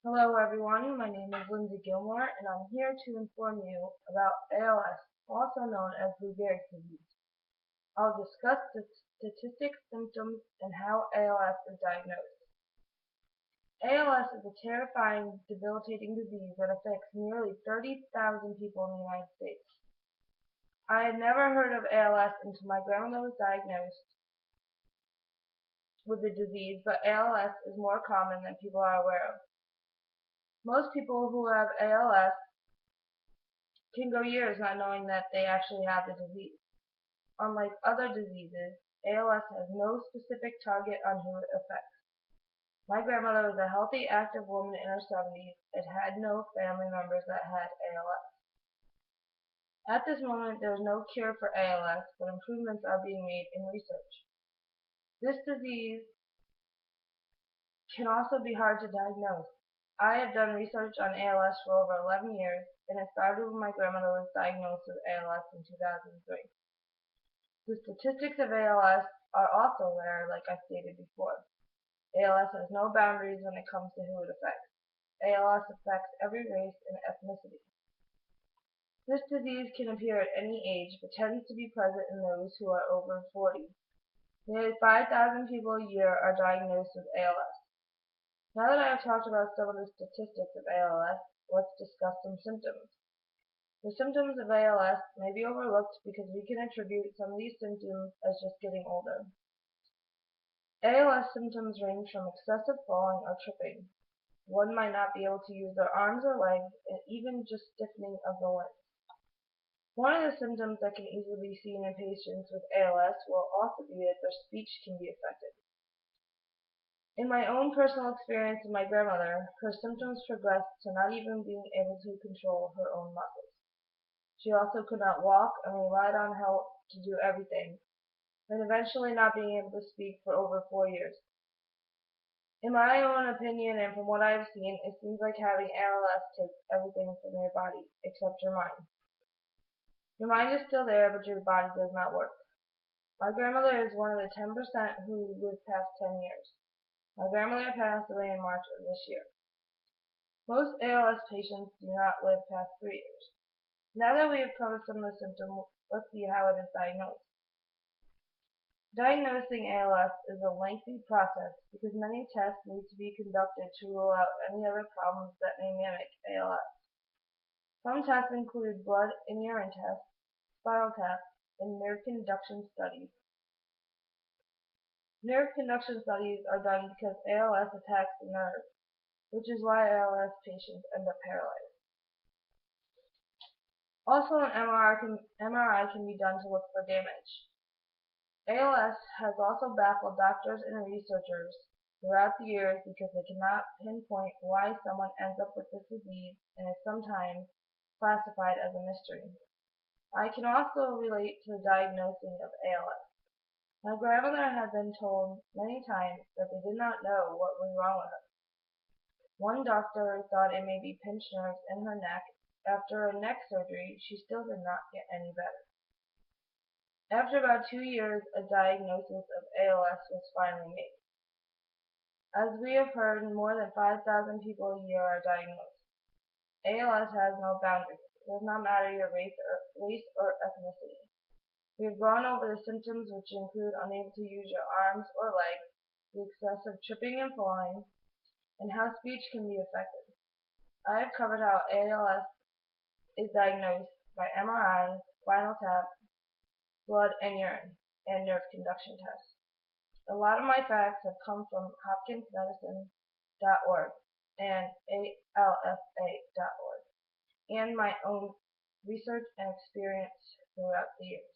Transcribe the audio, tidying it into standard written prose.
Hello everyone, my name is Lindsay Gilmore and I'm here to inform you about ALS, also known as Lou Gehrig's disease. I'll discuss the statistics, symptoms, and how ALS is diagnosed. ALS is a terrifying, debilitating disease that affects nearly 30,000 people in the United States. I had never heard of ALS until my grandmother was diagnosed with the disease, but ALS is more common than people are aware of. Most people who have ALS can go years not knowing that they actually have the disease. Unlike other diseases, ALS has no specific target on who it affects. My grandmother was a healthy, active woman in her 70s and had no family members that had ALS. At this moment, there is no cure for ALS, but improvements are being made in research. This disease can also be hard to diagnose. I have done research on ALS for over 11 years, and it started when my grandmother was diagnosed with ALS in 2003. The statistics of ALS are also rare, like I stated before. ALS has no boundaries when it comes to who it affects. ALS affects every race and ethnicity. This disease can appear at any age, but tends to be present in those who are over 40. Nearly 5,000 people a year are diagnosed with ALS. Now that I have talked about some of the statistics of ALS, let's discuss some symptoms. The symptoms of ALS may be overlooked because we can attribute some of these symptoms as just getting older. ALS symptoms range from excessive falling or tripping. One might not be able to use their arms or legs, and even just stiffening of the limbs. One of the symptoms that can easily be seen in patients with ALS will also be that their speech can be affected. In my own personal experience with my grandmother, her symptoms progressed to not even being able to control her own muscles. She also could not walk and relied on help to do everything, and eventually not being able to speak for over 4 years. In my own opinion and from what I have seen, it seems like having ALS takes everything from your body, except your mind. Your mind is still there, but your body does not work. My grandmother is one of the 10% who live past 10 years. My grandmother passed away in March of this year. Most ALS patients do not live past 3 years. Now that we have covered some of the symptoms, let's see how it is diagnosed. Diagnosing ALS is a lengthy process because many tests need to be conducted to rule out any other problems that may mimic ALS. Some tests include blood and urine tests, spinal taps, and nerve conduction studies. Nerve conduction studies are done because ALS attacks the nerves, which is why ALS patients end up paralyzed. Also, an MRI can be done to look for damage. ALS has also baffled doctors and researchers throughout the years because they cannot pinpoint why someone ends up with this disease and is sometimes classified as a mystery. I can also relate to the diagnosing of ALS. My grandmother had been told many times that they did not know what was wrong with her. One doctor thought it may be pinched nerves in her neck. After a neck surgery, she still did not get any better. After about 2 years, a diagnosis of ALS was finally made. As we have heard, more than 5,000 people a year are diagnosed. ALS has no boundaries. It does not matter your race or ethnicity. We have gone over the symptoms, which include unable to use your arms or legs, the excessive tripping and falling, and how speech can be affected. I have covered how ALS is diagnosed by MRI, spinal tap, blood and urine, and nerve conduction tests. A lot of my facts have come from hopkinsmedicine.org and alfa.org, and my own research and experience throughout the years.